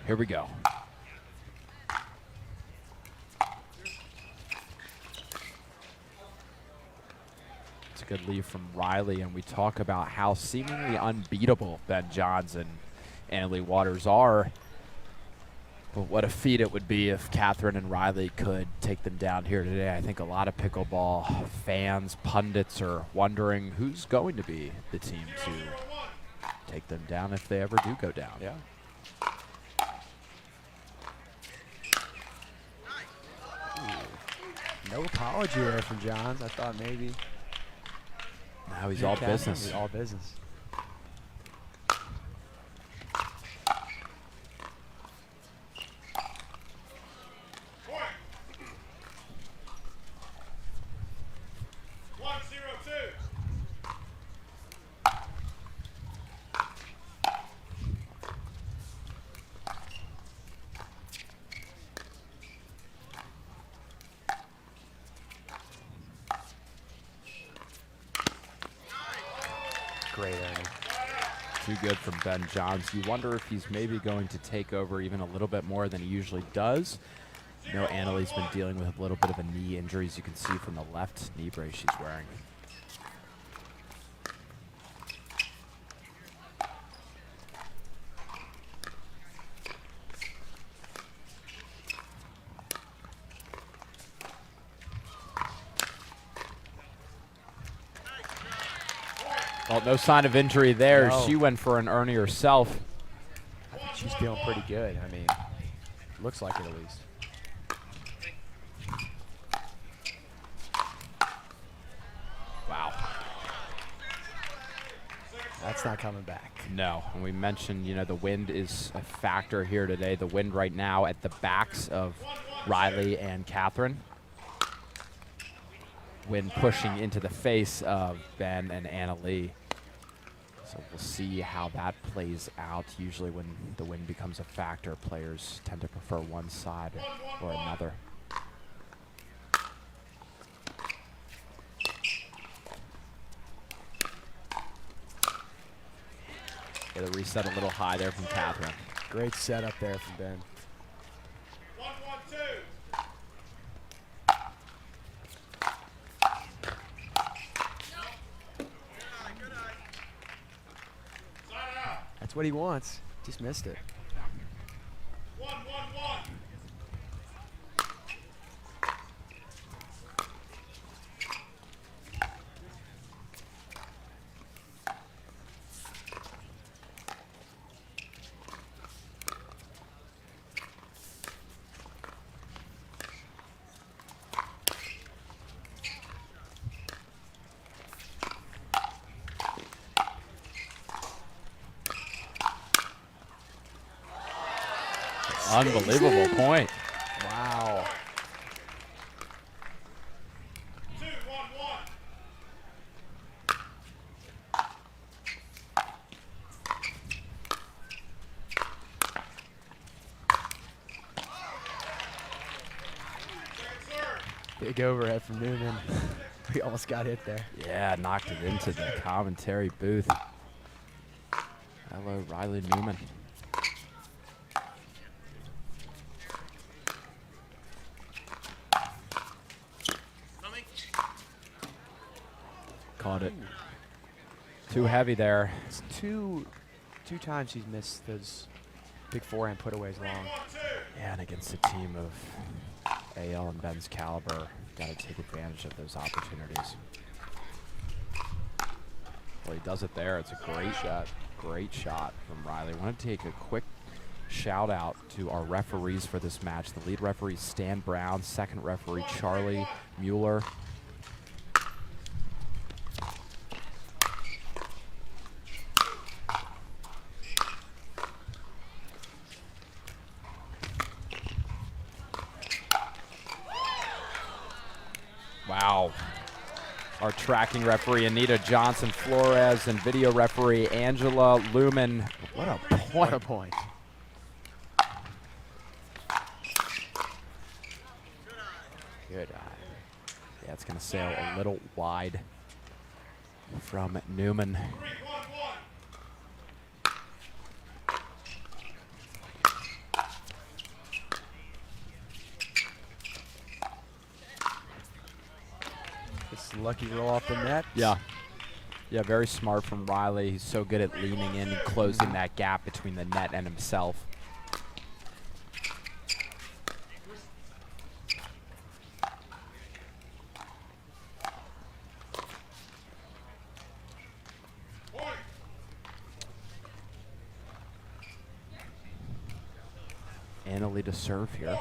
Here we go. It's a good lead from Riley, and we talk about how seemingly unbeatable Ben Johns and Leigh Waters are. But what a feat it would be if Catherine and Riley could take them down here today. I think a lot of pickleball fans, pundits are wondering who's going to be the team to take them down if they ever do go down. Yeah. No apology there from Johns. I thought maybe. Now he's all business. He's all business. Great earning. Too good from Ben Johns. You wonder if he's maybe going to take over even a little bit more than he usually does. You know, Annalie's been dealing with a little bit of a knee injury, as you can see from the left knee brace she's wearing. Well, no sign of injury there. No. She went for an Ernie herself. I think she's feeling pretty good. I mean, looks like it at least. Wow. That's not coming back. No, and we mentioned, you know, the wind is a factor here today. The wind right now at the backs of Riley and Catherine. Wind pushing into the face of Ben and Annalie. So we'll see how that plays out. Usually when the wind becomes a factor, players tend to prefer one side or another. Get a reset a little high there from Catherine. Great setup there from Ben. That's what he wants. Just missed it. Unbelievable point. Wow. Big overhead from Newman. We almost got hit there. Yeah, knocked it into the commentary booth. Hello, Riley Newman. Caught it. Too heavy there. It's two times he's missed those big forehand putaways long. Yeah, and against a team of AL and Ben's caliber, got to take advantage of those opportunities. Well, he does it there. It's a great shot. Great shot from Riley. I want to take a quick shout out to our referees for this match. The lead referee, Stan Brown. Second referee, Charlie Mueller. Wow. Our tracking referee, Anita Johnson Flores, and video referee, Angela Lumen. What a point. What a point. Good eye. Yeah, it's going to sail a little wide from Newman. lucky roll off the net. Yeah. Yeah, very smart from Riley. He's so good at leaning in and closing that gap between the net and himself. Annalie to serve here.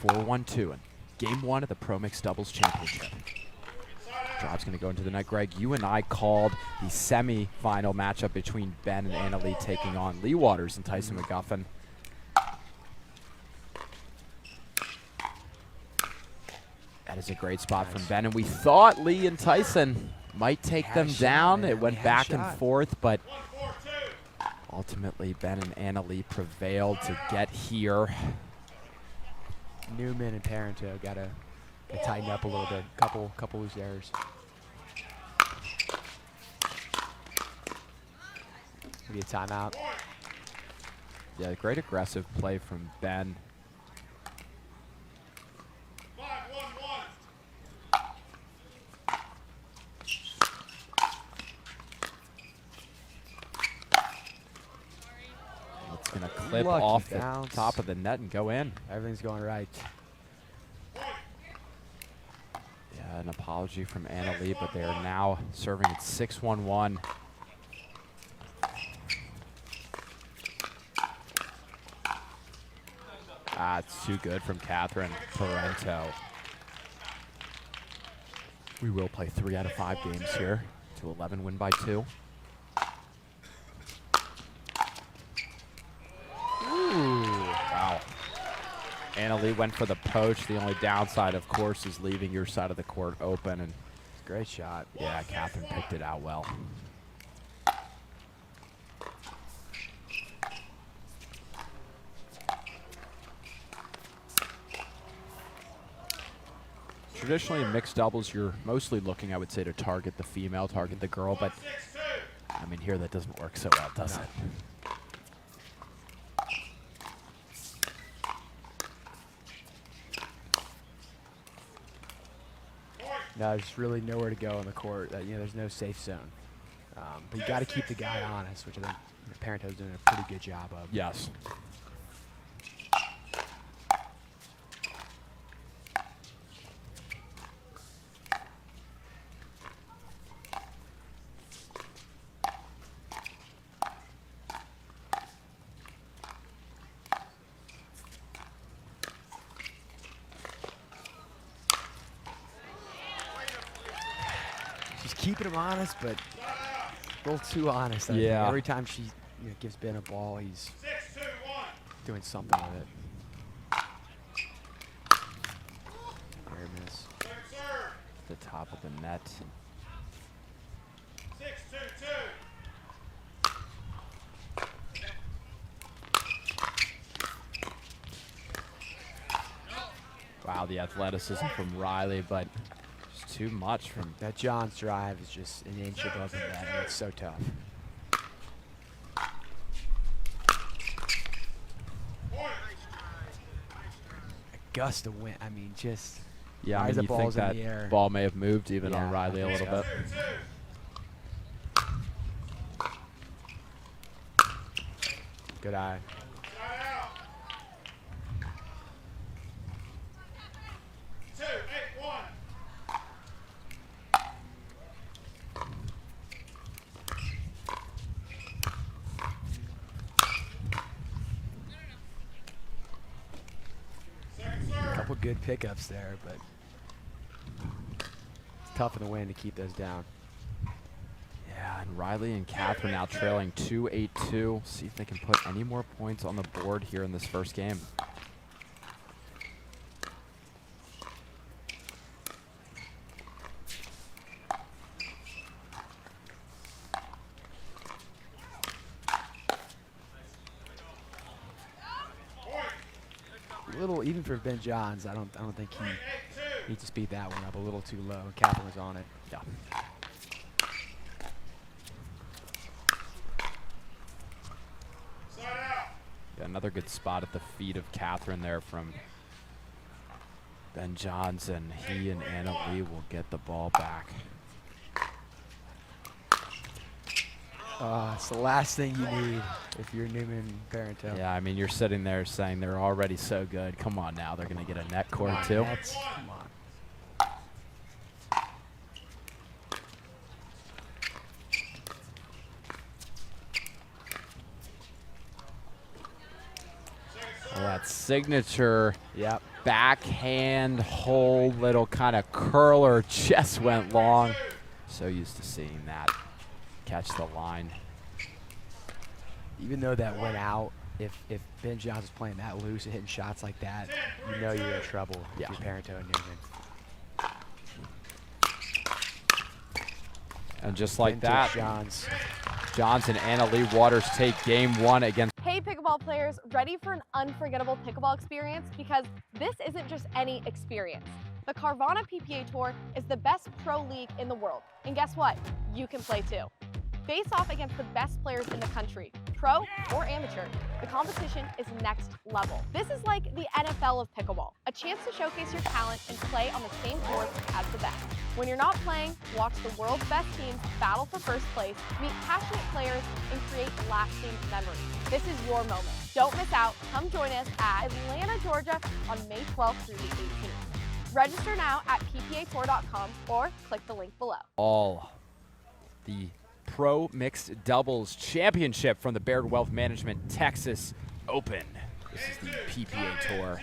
4-1-2 in game 1 of the Pro Mixed Doubles Championship. Drive's going to go into the net. Greg, you and I called the semi-final matchup between Ben and Annalie taking on Leigh Waters and Tyson McGuffin. That is a great spot from Ben, and we thought Leigh and Tyson might take them down. It went back and forth, but ultimately Ben and Annalie prevailed to get here. Newman and Parenteau got to tighten up a little bit. Couple loose errors. Maybe a timeout. Yeah, great aggressive play from Ben. It's going to clip Lucky off the bounce. top of the net and go in. Everything's going right. Yeah, an apology from Annalie, but they are now serving at 6-1-1. Ah, it's too good from Catherine Parenteau. We will play 3 out of 5 games here to 11 win by 2. Ooh. Wow. Annalie went for the poach. The only downside, of course, is leaving your side of the court open. And Great shot. yeah, Catherine picked it out well. Traditionally in mixed doubles, you're mostly looking, I would say, to target the female, target the girl, but I mean, here that doesn't work so well, does it? No, there's really nowhere to go on the court. There's no safe zone. But you got to keep the guy honest, which I think Parenteau's doing a pretty good job of. Yes. She's keeping him honest, but a little too honest. I think. Yeah. Every time she gives Ben a ball, he's doing something with it. Air miss. The top of the net. 6-2-2. Wow, the athleticism from Riley, but just too much from That John's drive is just an inch above the net, and it's so tough. A gust of wind. I mean, just yeah. I Why is mean, the you think balls in that the air? ball may have moved even Yeah, on Riley a I think little so. bit. good eye. Couple good pickups there, but it's tough in the wind to keep those down. Yeah, and Riley and Catherine now trailing 2-8-2. See if they can put any more points on the board here in this first game. Little, even for Ben Johns, I don't think he needs to speed that one up a little too low. Catherine was on it. Yeah. Yeah, another good spot at the feet of Catherine there from Ben Johnson, he and Anna Leigh will get the ball back. It's the last thing you need if you're Newman and Parenteau. Yeah, I mean, you're sitting there saying they're already so good. Come on now, they're going to get a net court too. Come on. Well, that signature Yep. backhand whole little kind of curler just went long. So used to seeing that catch the line. Even though that went out, if Ben Johnson's playing that loose and hitting shots like that, you know you're in trouble if Yeah. you're Parenteau and Newman. And just like Vintage that, Johns. Johnson and Anna Leigh Waters take game one against. Hey pickleball players, ready for an unforgettable pickleball experience? Because this isn't just any experience. The Carvana PPA Tour is the best pro league in the world. And guess what? You can play too. Face off against the best players in the country, pro or amateur. The competition is next level. This is like the NFL of pickleball, a chance to showcase your talent and play on the same court as the best. When you're not playing, watch the world's best teams battle for first place, meet passionate players, and create lasting memories. This is your moment. Don't miss out. Come join us at Atlanta, Georgia on May 12th through the 18th. Register now at ppatour.com or click the link below. All the Pro Mixed Doubles Championship from the Baird Wealth Management Texas Open. This is the PPA Tour.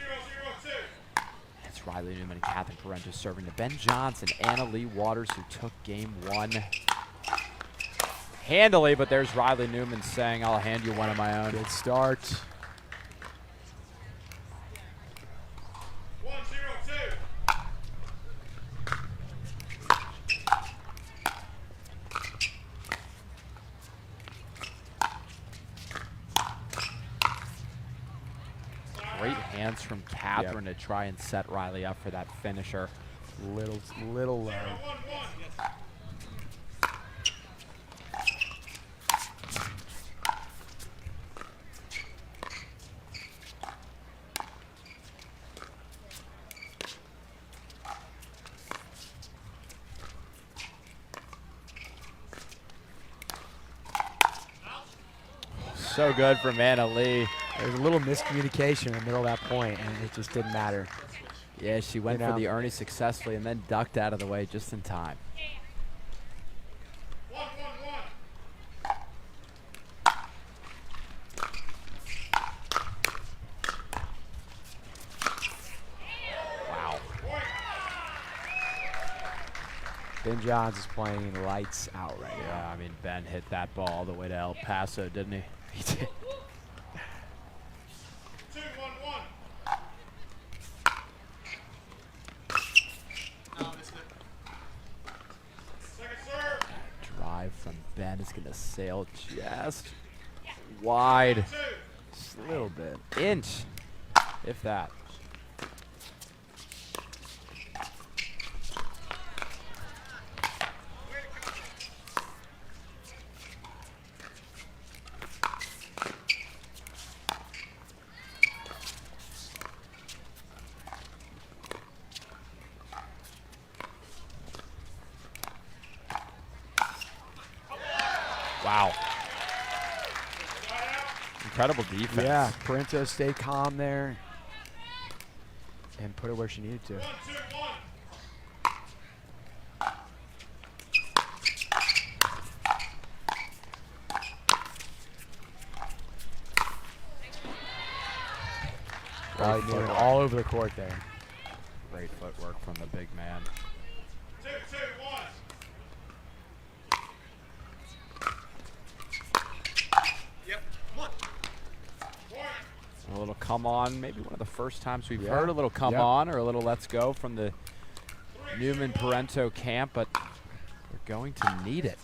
It's Riley Newman and Catherine Parenteau serving to Ben Johnson, Anna Leigh Waters, who took game one handily, but there's Riley Newman saying, I'll hand you one of my own. Good start. Great hands from Catherine to try and set Riley up for that finisher. Little low. So good from Anna Leigh. There was a little miscommunication in the middle of that point, and it just didn't matter. Yeah, she went You for know. the Ernie successfully and then ducked out of the way just in time. Wow. Ben Johns is playing lights out right now. Yeah, I mean, Ben hit that ball all the way to El Paso, didn't he? He did. Drive from Ben is going to sail just wide. Just a little bit. Inch, if that. Wow. Incredible defense. Yeah, Parenteau stayed calm there and put it where she needed to. Riley Newman footwork. all over the court there. Great footwork from the big man. A little come on, maybe one of the first times we've Yeah. heard a little come Yeah. on or a little let's go from the Newman Parenteau camp, but we're going to need it.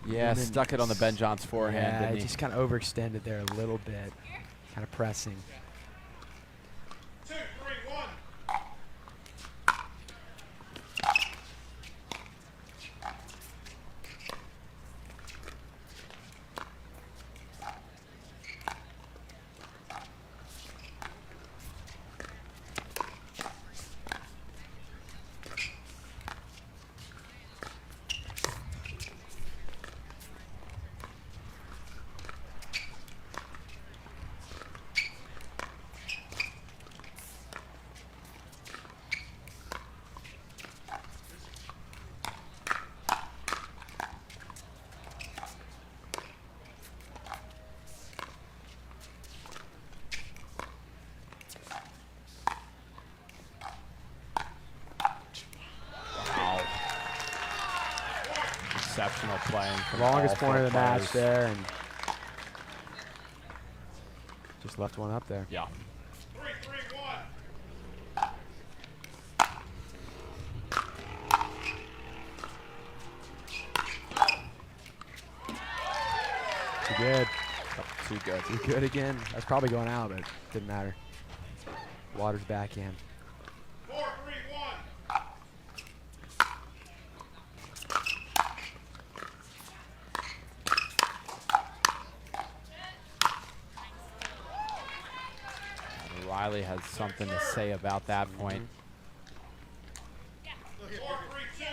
Yeah, Newman stuck it on the Ben Johns forehand. Yeah, didn't it he? just kind of overextended there a little bit, kind of pressing. 2, 3, 1. Wow. Exceptional playing from Longest all four point of the match players. there, and just left one up there. Yeah. 3, 3, 1. Too good. Too good. Too good again. That's probably going out, but didn't matter. Waters backhand. 4, 3, 1. Riley has something to say about that point. 4, 3, 2.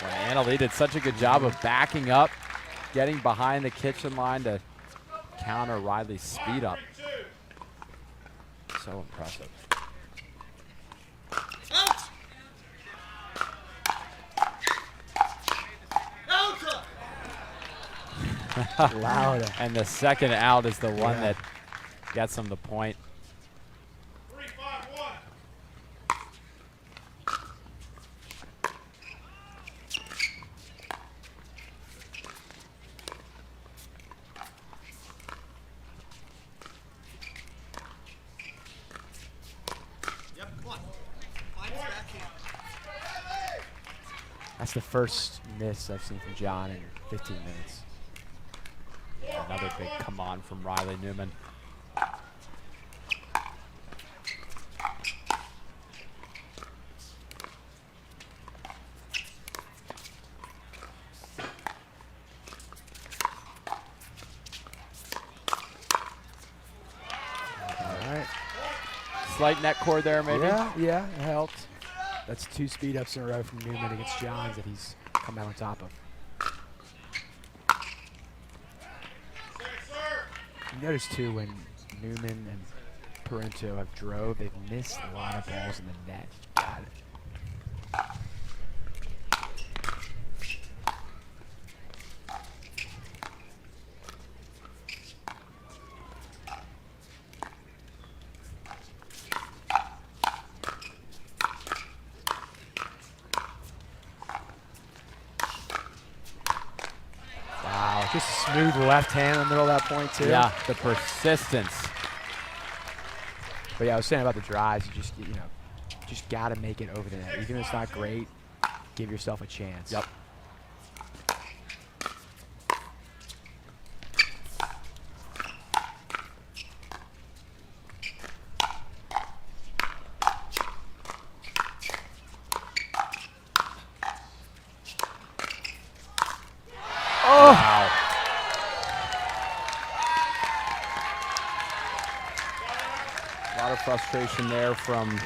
Well, Leigh did such a good job of backing up, getting behind the kitchen line to counter Riley's speed up. 3, 2. So impressive. Loud. And the second out is the one Yeah. that gets him the point. 3, 5, 1. That's the first miss I've seen from John in 15 minutes. Another big come on from Riley Newman. All right. Slight net cord there, maybe. Yeah, it helped. That's 2 speed ups in a row from Newman against Johns that he's come out on top of. Second serve. You notice too when Newman and Parenteau have drove, they've missed a lot of balls in the net. Got it. Wow, just a smooth left hand in the middle of that point too. Yeah, the persistence. But yeah, I was saying about the drives, just gotta make it over the net. Even if it's not great, give yourself a chance. Yep. Oh! Wow. A lot of frustration there from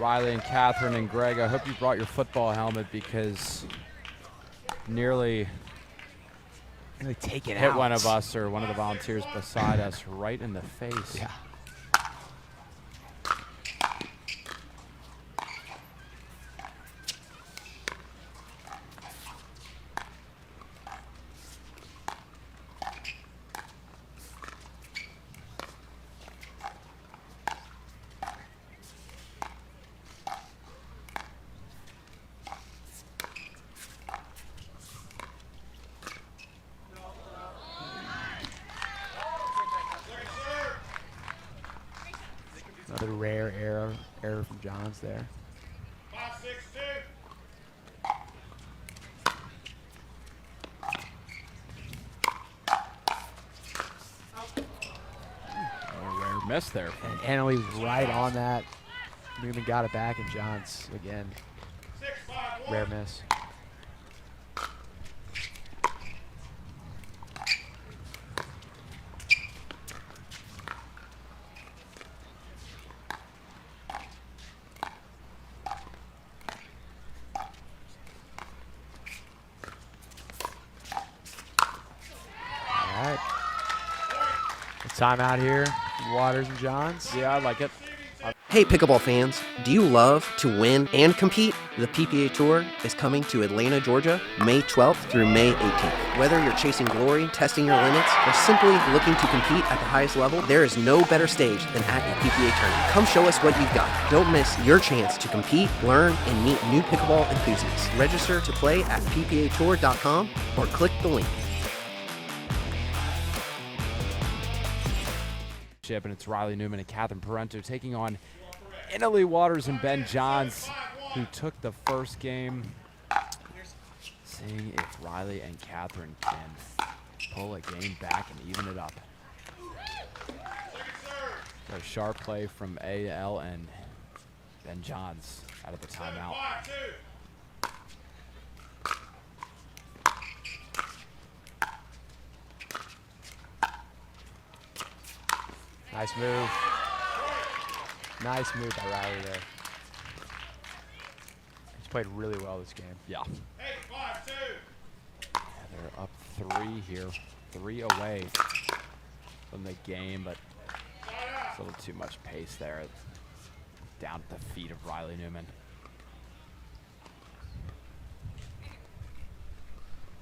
Riley and Catherine and Greg. I hope you brought your football helmet because nearly Really take it hit out. one of us or one of the volunteers beside us right in the face. Yeah. Error from Johns there. 5-6-2. A rare miss there. And Annalie was right on that. Newman got it back, and Johns, again, 6-5-1. rare miss. All right. A timeout here. Waters and Johns. Yeah, I like it. Hey pickleball fans, do you love to win and compete? The PPA Tour is coming to Atlanta, Georgia, May 12th through May 18th. Whether you're chasing glory, testing your limits, or simply looking to compete at the highest level, there is no better stage than at a PPA tournament. Come show us what you've got. Don't miss your chance to compete, learn, and meet new pickleball enthusiasts. Register to play at ppatour.com or click the link. And it's Riley Newman and Catherine Parenteau taking on Leigh Waters and Ben Johns, who took the first game. Seeing if Riley and Catherine can pull a game back and even it up. A sharp play from AL and Ben Johns out of the timeout. 5-2. Nice move. Nice move by Riley there. He's played really well this game. Yeah. 8-5-2. They're up 3 here. 3 away from the game, but it's a little too much pace there. Down at the feet of Riley Newman.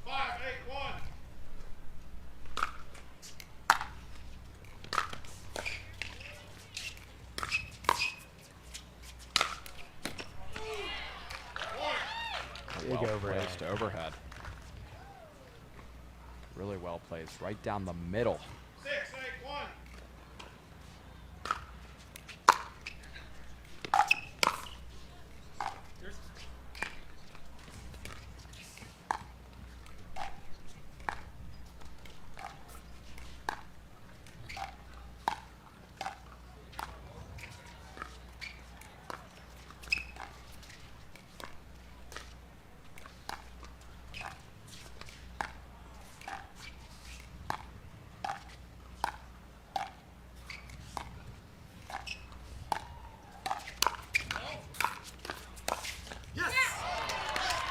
5-8-1. Big Well overhead. placed overhead. Really well placed, right down the middle. 6-8-1.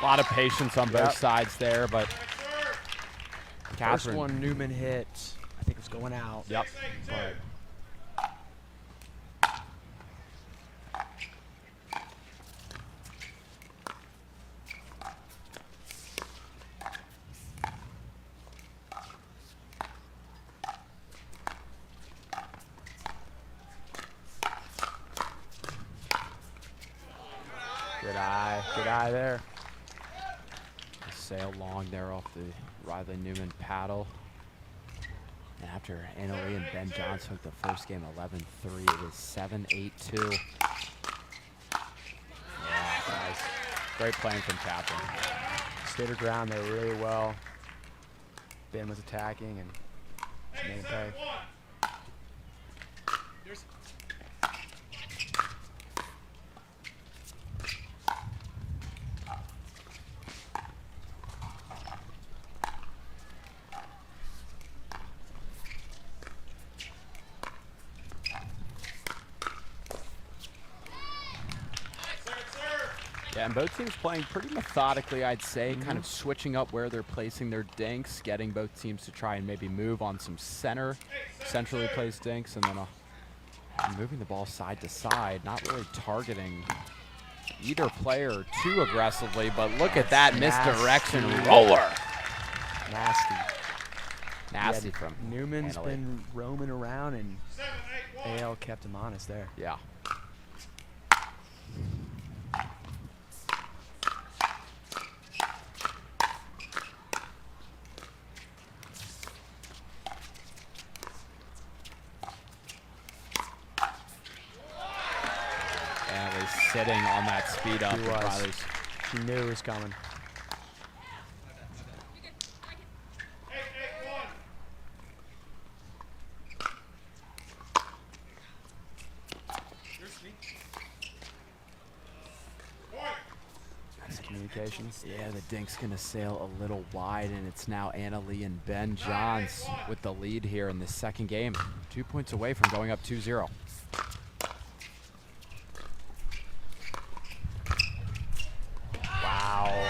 A lot of patience on both sides there, but First Catherine. one Newman hit, I think it was going out. Yep. 6-8-2. Good eye there. Sail long there off the Riley Newman paddle. And after Leigh and Ben Johns took the first game 11-3, it is 7-8-2. Yeah, nice. Great playing from Catherine. Stayed her ground there really well. Ben was attacking and she made him pay. 8-7-1. Yeah, and both teams playing pretty methodically, I'd say, kind of switching up where they're placing their dinks, getting both teams to try and maybe move on some centrally placed dinks, and then moving the ball side to side, not really targeting either player too aggressively, but look at that misdirection roller. Nasty from Newman's Leigh. been roaming around, and 7-8-1. AL kept him honest there. Yeah. sitting on that speed up. He with was. Riley's. She knew it was coming. 8-8-1. Point. That's communications. Yeah, the dink's going to sail a little wide, and it's now Anna Leigh and Ben Johns with the lead here in the second game. 2 points away from going up 2-0. Wow.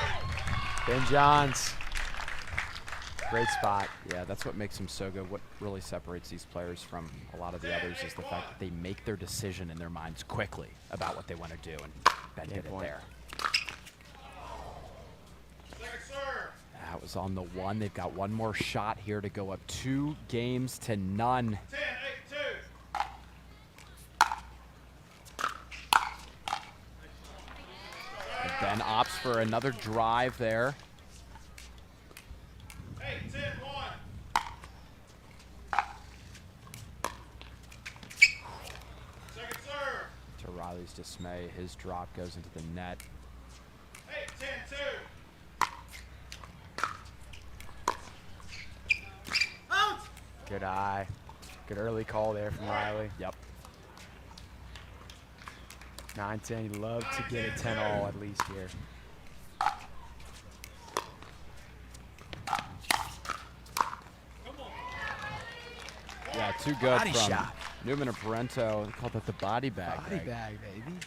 Ben Johns. Great spot. Yeah, that's what makes him so good. What really separates these players from a lot of the others is the fact that they make their decision in their minds quickly about what they want to do, and Ben did it point. there. Second serve. That was on the one. They've got one more shot here to go up 2-0. 10-8-2. And Ben opts for another drive there. 8-10-1. Second serve. To Riley's dismay, his drop goes into the net. 8-10-2. Good eye. Good early call there from Riley. Yep. 9-10. You'd love to get a 10-all at least here. Yeah, too good Body from shot. Newman and Parenteau. They called that the body bag. Body Greg. bag, baby.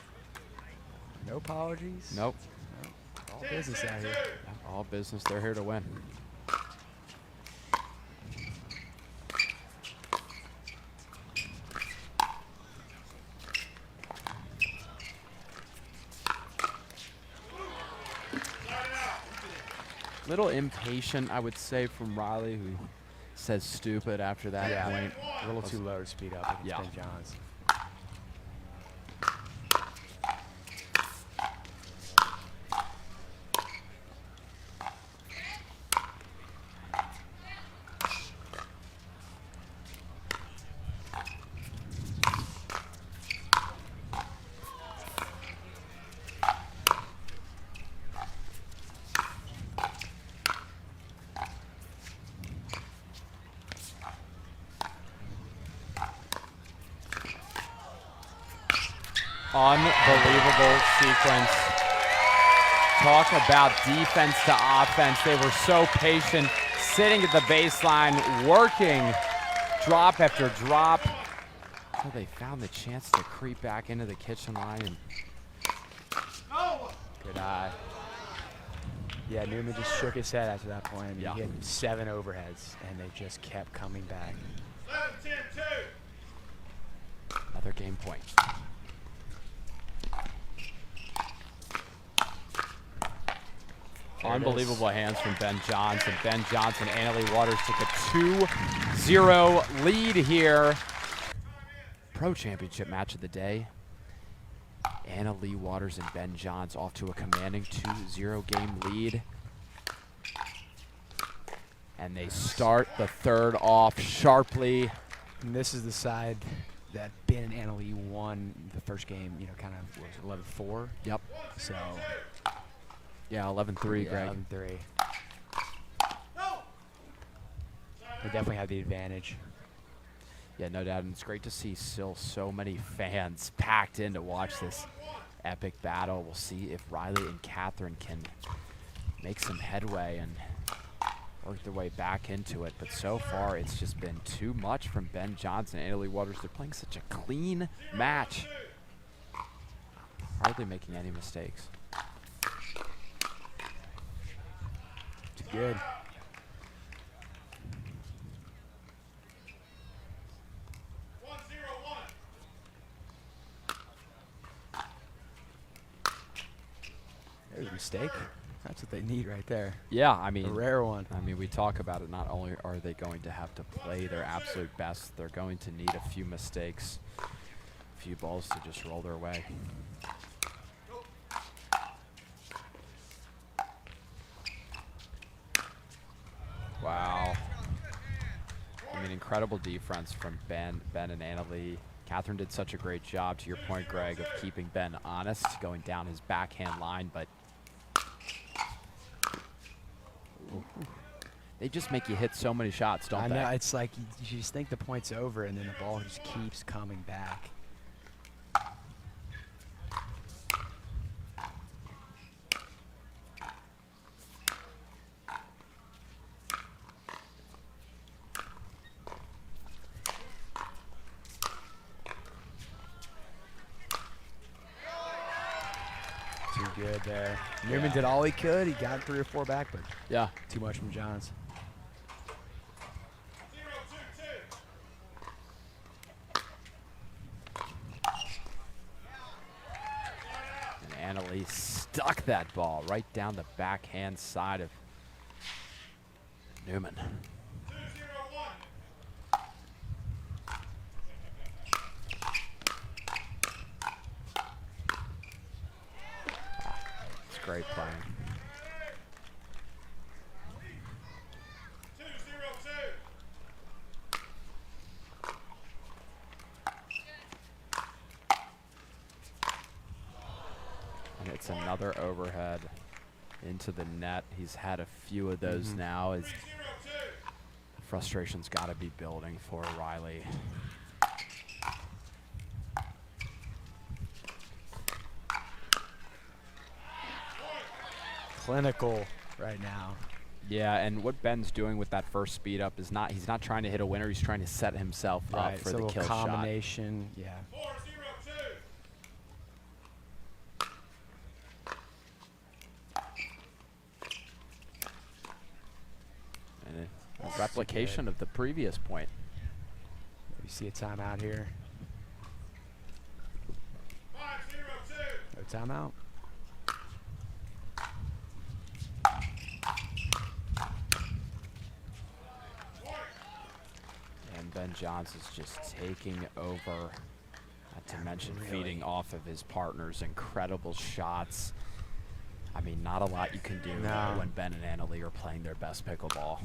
No apologies. Nope. All business out here. All business. They're here to win. Little impatient, I would say, from Riley, who says stupid after that Yeah. point. A little too low to speed up against Yeah. Ben Johns. Unbelievable sequence. Talk about defense to offense. They were so patient, sitting at the baseline, working drop after drop, until they found the chance to creep back into the kitchen line. And Good eye. Yeah, Newman just shook his head after that point. I mean, Yeah. he had 7 overheads, and they just kept coming back. 11-10-2. another game point. There it Unbelievable hands from Ben Johnson. Ben Johnson, Anna Leigh Waters took a 2-0 lead here. Pro Championship match of the day. Anna Leigh Waters and Ben Johns off to a commanding 2-0 game lead. And they start the third off sharply. And this is the side that Ben and Anna Leigh won the first game, you know, kind of was 11-4. Yep. So, Yeah, 11-3, yeah, Greg. 11-3. They definitely had the advantage. Yeah, no doubt. And it's great to see still so many fans packed in to watch this epic battle. We'll see if Riley and Catherine can make some headway and work their way back into it. But so far, it's just been too much from Ben Johnson and Anna Leigh Waters. They're playing such a clean match. Hardly making any mistakes. It's good. There's a mistake. That's what they need right there. Yeah, I A mean, rare one. we talk about it. Not only are they going to have to play their absolute best, they're going to need a few mistakes, a few balls to just roll their way. Wow. I mean, incredible defense from Ben and Anna Leigh. Catherine did such a great job, to your point, Greg, of keeping Ben honest, going down his backhand line, but they just make you hit so many shots, don't I they? know, it's like you just think the point's over, and then the ball just keeps coming back. Too good there. Newman did all he could. He got 3 or 4 back, but Yeah. too much from Johns. 0-2-2. And Annalee stuck that ball right down the backhand side of Newman. 2-0-1. It's great playing. 2-0-2. And it's another overhead into the net. He's had a few of those now. His 3-0-2. frustration's got to be building for Riley. Clinical right now. Yeah, and what Ben's doing with that first speed up is he's not trying to hit a winner, he's trying to set himself up for so a the little kill shot. combination. Yeah. 4-0-2. And a replication of the previous point. You see a timeout here. 5-0-2. No timeout. And Ben Johns is just taking over, not to mention feeding off of his partner's incredible shots. I mean, not a lot you can do No. when Ben and Annalee are playing their best pickleball.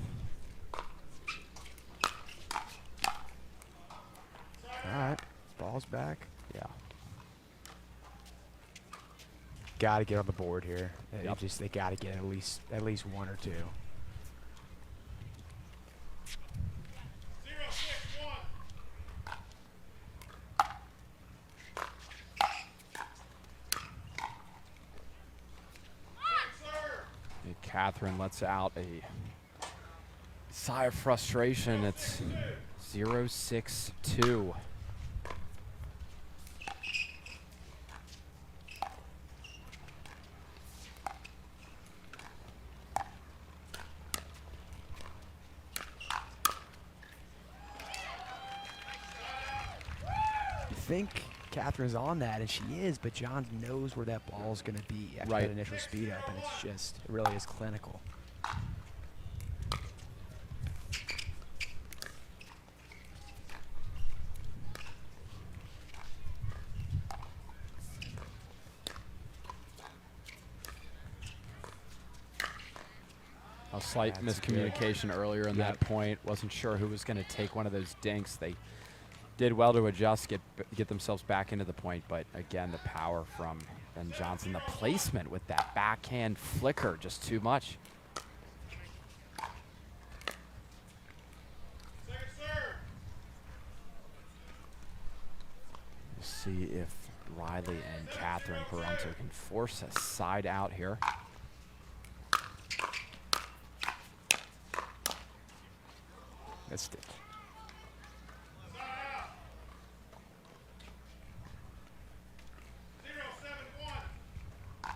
All right. Ball's back. Yeah. Got to get on the board here. Yep. They got to get at least 1 or 2. 0-6-1. Serve. And Catherine lets out a sigh of frustration. It's 0-6-2. You think Catherine's on that, and she is, but Johns knows where that ball's going to be after Right. that initial speed up, and it really is clinical. A slight That's miscommunication earlier in that Yep. point. Wasn't sure who was going to take one of those dinks. They did well to adjust, get themselves back into the point, but again, the power from Ben Johnson, the placement with that backhand flicker, just too much. Second serve. We'll see if Riley and Catherine Parenteau can force a side out here. Missed it. Side out. 0-7-1.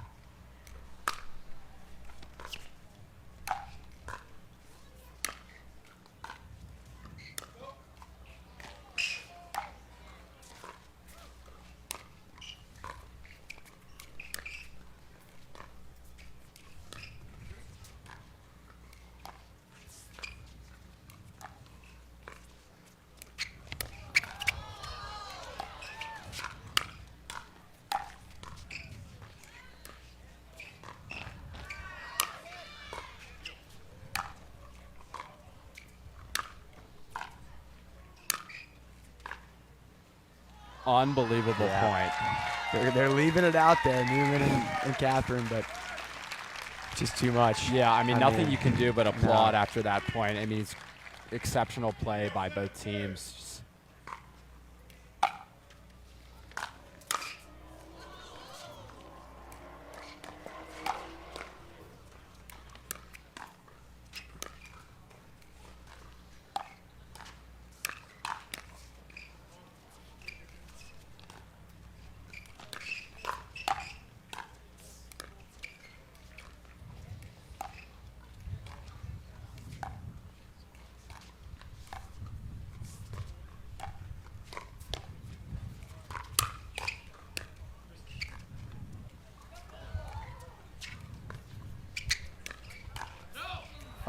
Unbelievable point. They're leaving it out there, Newman and Catherine, but just too much. Yeah, I mean, nothing mean, you can do but applaud no. after that point. I mean, it's exceptional play by both teams.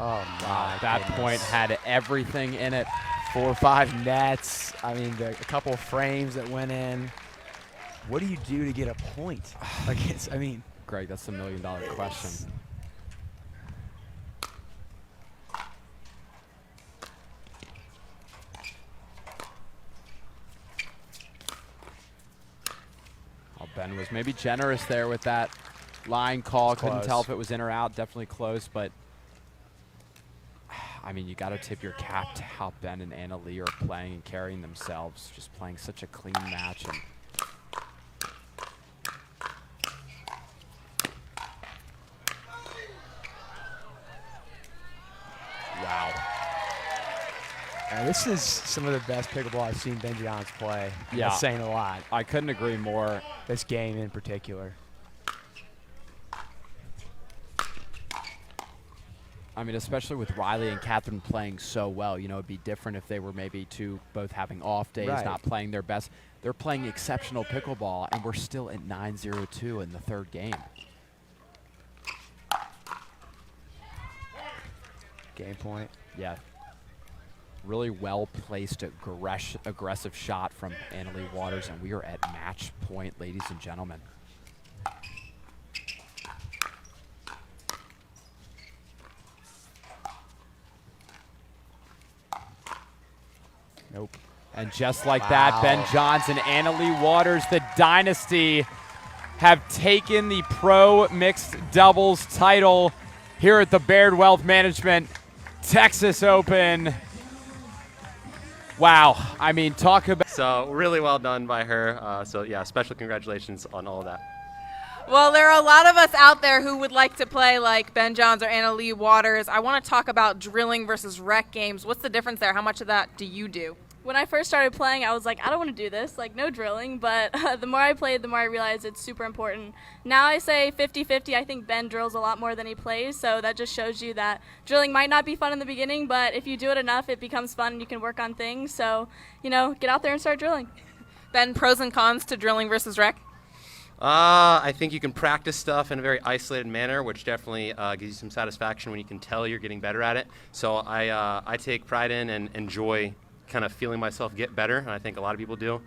Oh, my That goodness. point had everything in it. 4 or 5 nets. I mean, a couple of frames that went in. What do you do to get a point? Like, I mean, Greg, that's the $1 million question. Oh, Ben was maybe generous there with that line call. Couldn't Close. tell if it was in or out. Definitely close, but I mean, you got to tip your cap to how Ben and Anna Leigh are playing and carrying themselves. Just playing such a clean match. And wow. this is some of the best pickleball I've seen Ben Johns play. Yeah. That's saying a lot. I couldn't agree more. This game in particular. I mean, especially with Riley and Catherine playing so well. You know, it'd be different if they were maybe both having off days, Right. not playing their best. They're playing exceptional pickleball, and we're still at 9-0-2 in the third game. Game point. Yeah. Really well-placed, aggressive shot from Anna Leigh Waters, and we are at match point, ladies and gentlemen. Nope. And just like that, Ben Johns and Anna Leigh Waters, the dynasty, have taken the pro mixed doubles title here at the Baird Wealth Management Texas Open. Wow. I mean, talk about... So really well done by her. So yeah, special congratulations on all of that. Well, there are a lot of us out there who would like to play like Ben Johns or Anna Leigh Waters. I want to talk about drilling versus rec games. What's the difference there? How much of that do you do? When I first started playing, I was like, I don't want to do this, like no drilling, but the more I played, the more I realized it's super important. Now I say 50-50. I think Ben drills a lot more than he plays, so that just shows you that drilling might not be fun in the beginning, but if you do it enough, it becomes fun and you can work on things. So, you know, get out there and start drilling. Ben, pros and cons to drilling versus rec? I think you can practice stuff in a very isolated manner, which definitely gives you some satisfaction when you can tell you're getting better at it. So I take pride in and enjoy kind of feeling myself get better, and I think a lot of people do.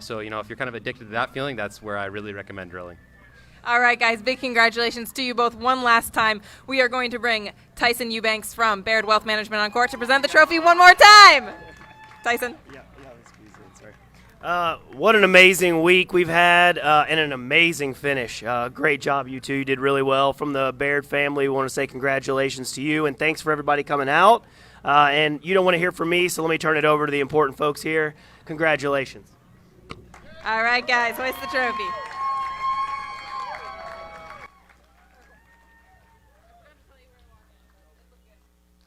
So, you know, if you're kind of addicted to that feeling, that's where I really recommend drilling. All right, guys, big congratulations to you both one last time. We are going to bring Tyson Eubanks from Baird Wealth Management on court to present the trophy one more time. Tyson. What an amazing week we've had and an amazing finish. Great job, you two. You did really well. From the Baird family, we want to say congratulations to you, and thanks for everybody coming out. And you don't want to hear from me, so let me turn it over to the important folks here. Congratulations. All right, guys, hoist the trophy.